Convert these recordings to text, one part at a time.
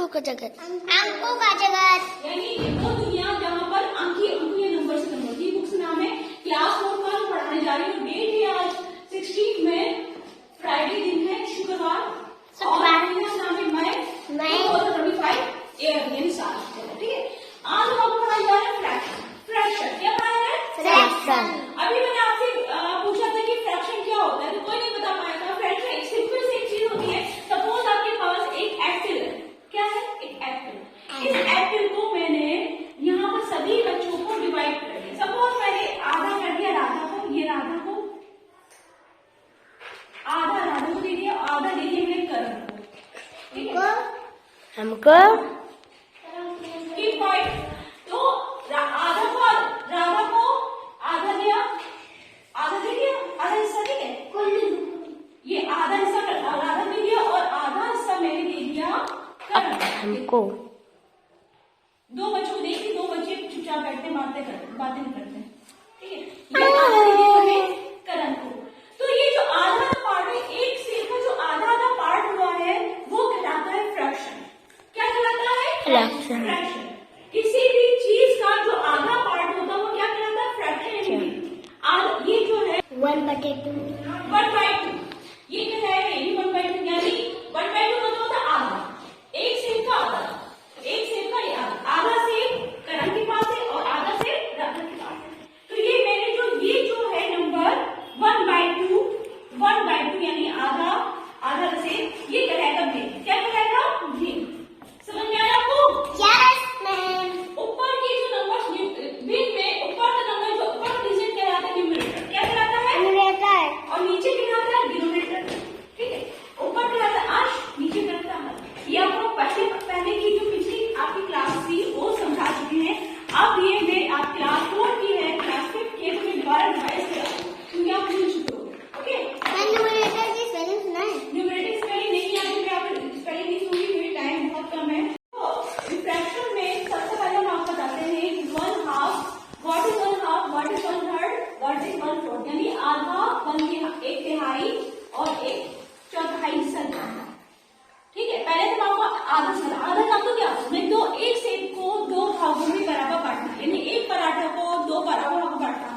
का जगत, अंकों का जगत, यानी वो दुनिया जहाँ पर अंक ही नंबर से नंबर की बुक्स नाम है। क्लास 4 का पढ़ाने जा रही हूँ। डेट है आज 16 में, फ्राइडे दिन है, शुक्रवार। और नाम है मैं 2025 यानी साल, ठीक है। आज हम आपको पढ़ाने जा रहे हैं फ्रैक्शन। फ्रैक्शन क्या पढ़ा है? फ्रैक्शन। अभी मैंने आपसे पूछा था कि फ्रैक्शन क्या होता है, तो कोई नहीं बता पाया था। फ्रैक्शन एक सिंपल सी एक चीज होती है। सपोज आपके पास एक एप्पल है। क्या है? एक एप्पल। इस एप्पल को मैंने यहाँ पर सभी बच्चों को डिवाइड कर दिया। सपोज मैंने आधा कर दिया राधा को, ये राधा को आधा राधा को दे दिया, आधा दे दिया मैंने करण को, ठीक है। हमको तो आधा को राधा को आधा दिया, आधा दे दिया, आधा हिस्सा, ठीक है। ये आधा हिस्सा राधा ने दिया और आधा हिस्सा मैंने दे दिया करण हमको। दो बच्चों देखिए, दो बच्चे चुपचाप बैठते बातें नहीं करते, ठीक है। ये आधा दे दिया हमें करण को। तो ये जो आधा पार्ट है, एक सेल का जो आधा पार्ट हुआ है वो कहलाता है फ्रैक्शन। क्या कहलाता है? फ्रैक्शन। किसी भी चीज का जो आधा पार्ट होता है वो क्या कहलाता है? फ्रैक्शन। ये जो है 1/2, 1/2, ये क्या है? 1/2 यानी 1/2 मतलब होता है आधा, एक सेल का आधा, एक सेल का ये आधा सेल करण के पास है और आधा सेल राधा के पास है। तो ये मैंने ये जो है नंबर 1/2 यानी आधा सेल, ये कहलाएगा भिन्न। क्या कहलाएगा? भिन्न। समझ में आया आपको? Yes ma'am. ऊपर के जो नंबर भिन्न में ऊपर का नंबर जो ऊपर का डिजिट कहलाता है न्यूमरेटर। क्या कहलाता है? न्यूमरेटर। और नीचे कहलाता है डिनोमिनेटर, ठीक है। ऊपर कहलाता है अंश, नीचे कहलाता है हर। ये आपको पहले की जो पिछली आपकी क्लास थी वो समझा चुके हैं। अब ये मैं आप क्लास 4 की है, क्लास 5 के में दोबारा रिवाइज करा क्योंकि आप भूल चुके हो, ओके। न्यूमरेटर की स्पेलिंग सुना है? न्यूमरेटर स्पेलिंग नहीं है, क्योंकि आप स्पेलिंग नहीं सुनी, क्योंकि टाइम बहुत कम है। फ्रैक्शन में सबसे पहले हम आपको बताते हैं 1/2, what is 1/2, what is 1/3, what is 1/4, यानी आधा, 1 तिहाई और 1/4 हिस्सा देना, ठीक है। पहले तो आपको आधा नाम तो क्या उसमें एक सेब को 2 भागों में बराबर बांटना, यानी एक पराठा को 2 बराबर भागों बांटना।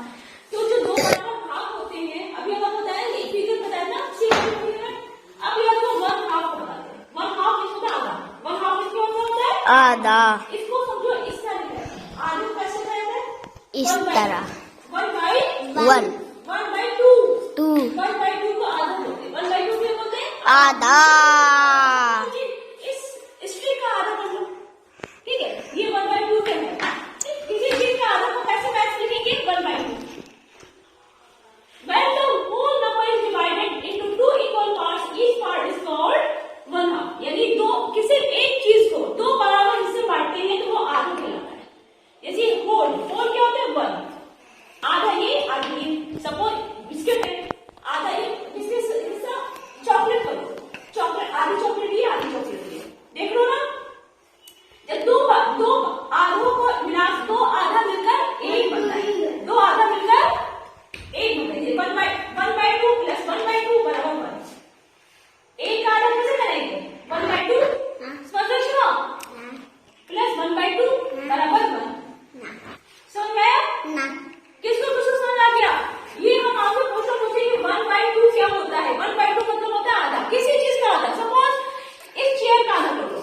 तो जो 2 बराबर भाग होते हैं, अभी हम आपको बताया एक फिगर बताया ना, अब ये आपको 1/2 बताते हैं। 1/2 किसको होता है? आधा। 1/2 किसको होता है? आधा। इसको समझो इस तरह है, आधे को कैसे कहते हैं? इस तरह 1/2 2 1/2 को आधा बोलते हैं। 1/2 क्या बोलते हैं? आधा। इस ट्री का आधा मतलब, ठीक है। ये 1/2 क्या है? किसी चीज का आधा को कैसे मैच लिखेंगे? 1/2। When the whole number is divided into 2 equal parts, each part is called 1/2। यानी किसी एक चीज को 2 बराबर हिस्से बांटते हैं तो वो आधा कहलाता है। जैसे होल क्या होता है? 1, आधा ये आधा ये। सपोज बिस्किट है, आधा ये बिस्किट हिस्सा चॉकलेट करो, चॉकलेट आधी चॉकलेट ये आधी चॉकलेट ये, देख लो ना। जब दो आधों को मिला, 2 आधा मिलकर 1 बनता है, 2 आधा मिलकर 1 बनता है। 1/2 प्लस 1/2 बराबर 1। एक आधा कैसे करेंगे? 1/2 प्लस 1/2 बराबर 1। समझ में आया? किसको समझ आ गया? ये हम आपसे पूछे कि 1/2 क्या होता है? 1/2 मतलब होता है आधा, किसी चीज का आधा। सपोज इस चेयर का आधा कर लो,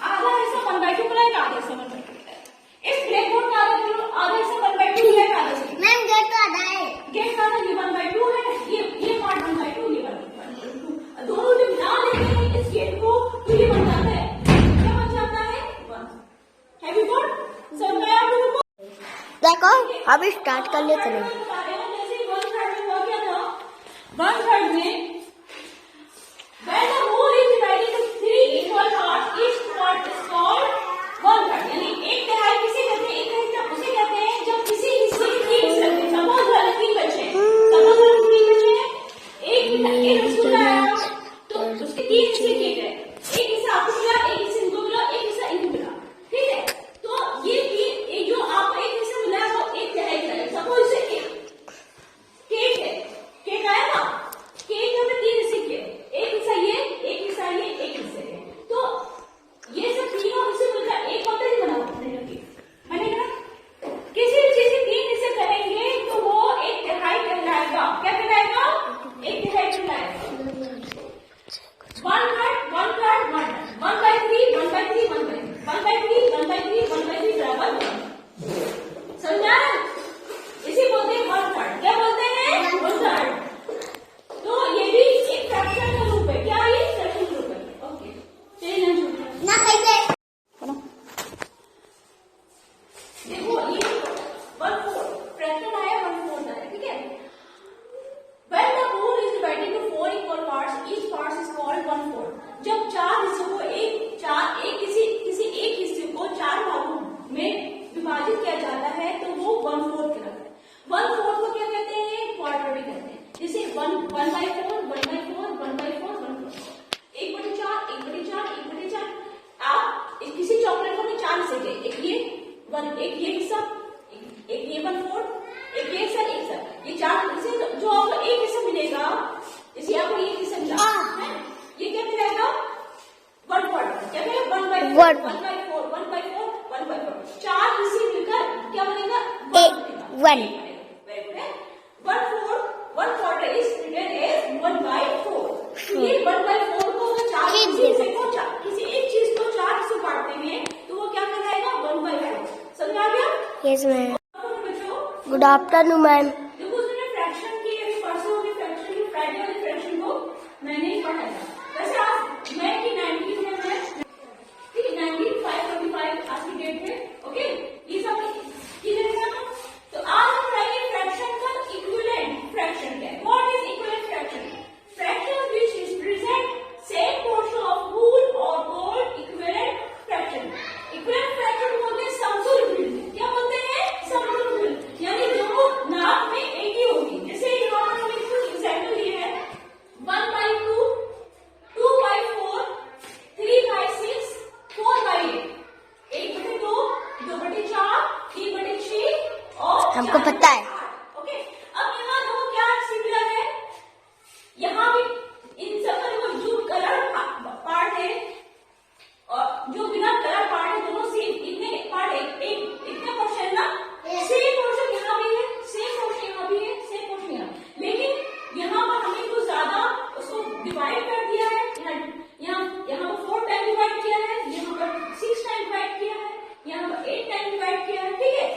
आधा हिस्सा 1/2 का है, आधा हिस्सा 1/2 का है। इस ब्लैक बोर्ड का आधा कर लो, आधा हिस्सा 1/2 का है, आधा हिस्सा मैम गेट तो आधा है। गेट का आधा ये 1/2 है, ये पार्ट 1/2, ये 1/2। दोनों जब मिला लेते हैं इस गेट को तो ये बन जाता है, क्या बन जाता है? 1। Have you got? समझ में आया आप लोगों को? देखो अभी स्टार्ट कर लेते हैं। जैसे 1/3 में हुआ क्या था? 1/3 में when the whole is divided into 3 equal parts, each part is called 1/3। यानी एक तिहाई किसे कहते हैं? एक हिस्सा उसे कहते हैं जब किसी हिस्से के 3 हिस्से हैं। सपोज वाले 3 बच्चे हैं, एक स्कूल आया तो उसके 3 हिस्से किए गए, एक हिस्सा आपको मिला, एक हिस्सा इनको मिला, एक हिस्सा इनको मिला, ठीक है। तो ये जो आपको एक हिस्सा मिला है वो एक तिहाई का, सपोज इसे केक है, केक आया ना, केक में 3 हिस्से किए, एक हिस्सा ये, एक हिस्सा ये, एक हिस्सा ये। तो 10. Very good. 1/4 is written as 1/4. ये 1/4 को अगर चार किसी एक चीज को 4 से बांटते हैं तो वो क्या कहलाएगा 1/4. समझ आ गया? Yes, ma'am. बच्चों Good afternoon, ma'am. देखो उसने फ्रैक्शन की अभी परसों की फ्रैक्शन की फ्राइडे वाली फ्रैक्शन को मैंने ही पढ़ा था. वैसे आज मैं की 19 में मैं ठीक है 19/5 आज की डेट है. ओके ये सब क्लियर है ना? तो आज हम पढ़ेंगे फ्रैक्शन का इक्विवेलेंट फ्रैक्शन क्या है. What is equivalent fraction? Fraction which is present same portion of whole are called equivalent fraction. Equivalent fraction बोलते हैं समतुल्य. क्या बोलते हैं? समतुल्य. यानी दोनों नाप में एक ही होगी. जैसे यहाँ पर हमने कुछ एग्जांपल लिए हैं 1/2, 2/4, 3/6, 4/8. 1/2, 2/4, 3/6 और हमको पता है. ओके. अब यहाँ देखो क्या सिमिलर है. यहाँ भी इन सब का देखो जो कलर पार्ट है और जो बिना कलर पार्ट है दोनों सेम. इतने पार्ट इतने पोर्शन ना सेम पोर्शन यहाँ भी है, सेम पोर्शन यहाँ भी है, सेम पोर्शन यहाँ. लेकिन यहाँ पर हमने कुछ ज्यादा उसको डिवाइड कर दिया है. यहाँ पर 4 टाइम डिवाइड किया है, यहाँ पर 6 टाइम डिवाइड किया है, यहाँ पर 8 टाइम डिवाइड किया है. ठीक है.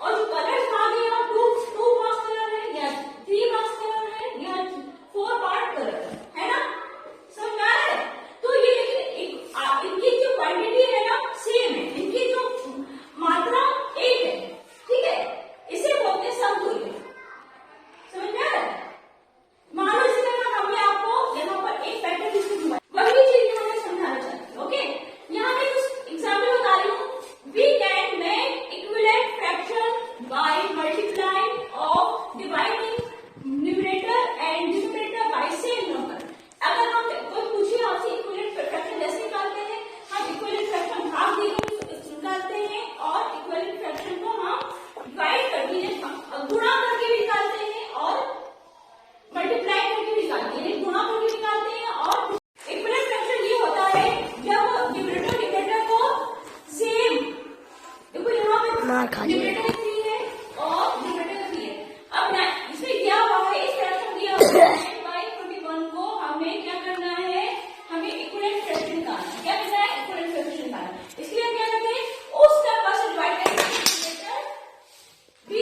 और जो कलर्स आ गए यहाँ 2 मार्क्स कलर है या 3 मार्क्स कलर है या 4 पार्ट कलर है ना. समझ में आ रहा है? तो ये लेकिन इनकी जो क्वांटिटी है ना सेम है, इनकी जो मात्रा एक है. ठीक है. इसे बोलते हैं समतुल्य. समझ में आ रहा है? मान लो इसी तरह हमने आपको यहाँ पर एक पैटर्न दिया, वही चीज हमें समझाना चाहते हैं. ओके. यहाँ पे कुछ एग्जाम्पल बता रही हूँ. We can make equivalent fraction by multiplying और dividing numerator and denominator by same number. अगर हम कोई पूछे आपसे इक्विवेलेंट फ्रैक्शन कैसे निकालते हैं, हम इक्विवेलेंट फ्रैक्शन भाग देकर निकालते हैं और इक्विवेलेंट फ्रैक्शन को हम डिवाइड करके गुणा करके भी निकालते हैं और मल्टीप्लाई करके भी निकालते हैं. गुणा करके निकालते हैं. और इक्विवेलेंट फ्रैक्शन ये होता है जब न्यूमरेटर को सेम. देखो यहाँ पे मार खा लिया. न्यूमरेटर 3 है और डिनोमिनेटर 3 है. अब ना इसमें दिया हुआ है इस फ्रैक्शन दिया हुआ है 9/21 को हमें क्या करना है, हमें इक्विवेलेंट फ्रैक्शन निकालना है. क्या करना है? इक्विवेलेंट फ्रैक्शन निकालना है. इसके लिए क्या करते हैं उस टर्म से डिवाइड करेंगे न्यूमरेटर भी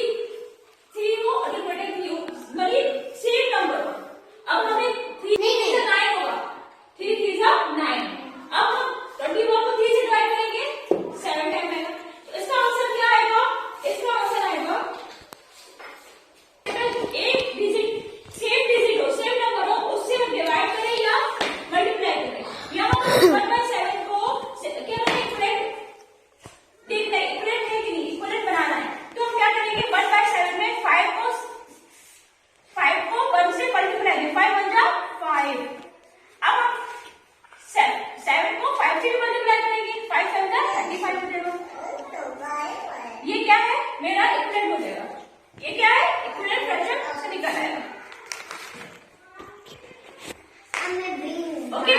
3 हो और डिनोमिनेटर 3 हो मतलब सेम नंबर हो. अब हमें 3 से 9 होगा. 3 3 9. अब हम 21 को 3 से डिवाइड करेंगे 7 टाइम आएगा. तो इसका आंसर क्या आएगा? इसका आंसर आएगा एक डिजिट सेम डिजिट हो, सेम नंबर हो, उससे हम डिवाइड करें या मल्टीप्लाई करें. यहाँ 1/7 को क्या करें? इक्विवेलेंट देखना है इक्विवेलेंट है कि नहीं, इक्विवेलेंट बनाना है. तो हम क्या करेंगे 1/7 में 5 को 1 से मल्टीप्लाई करें. 5 1 जा 5. अब हम 7 को 5 से मल्टीप्लाई करेंगे. 5 7 जा 35 हो जाएगा. ये क्या है? मेरा इक्विवेलेंट हो जाएगा. ये क्या है? इक्विवेलेंट फ्रैक्शन से निकल आएगा. ओके.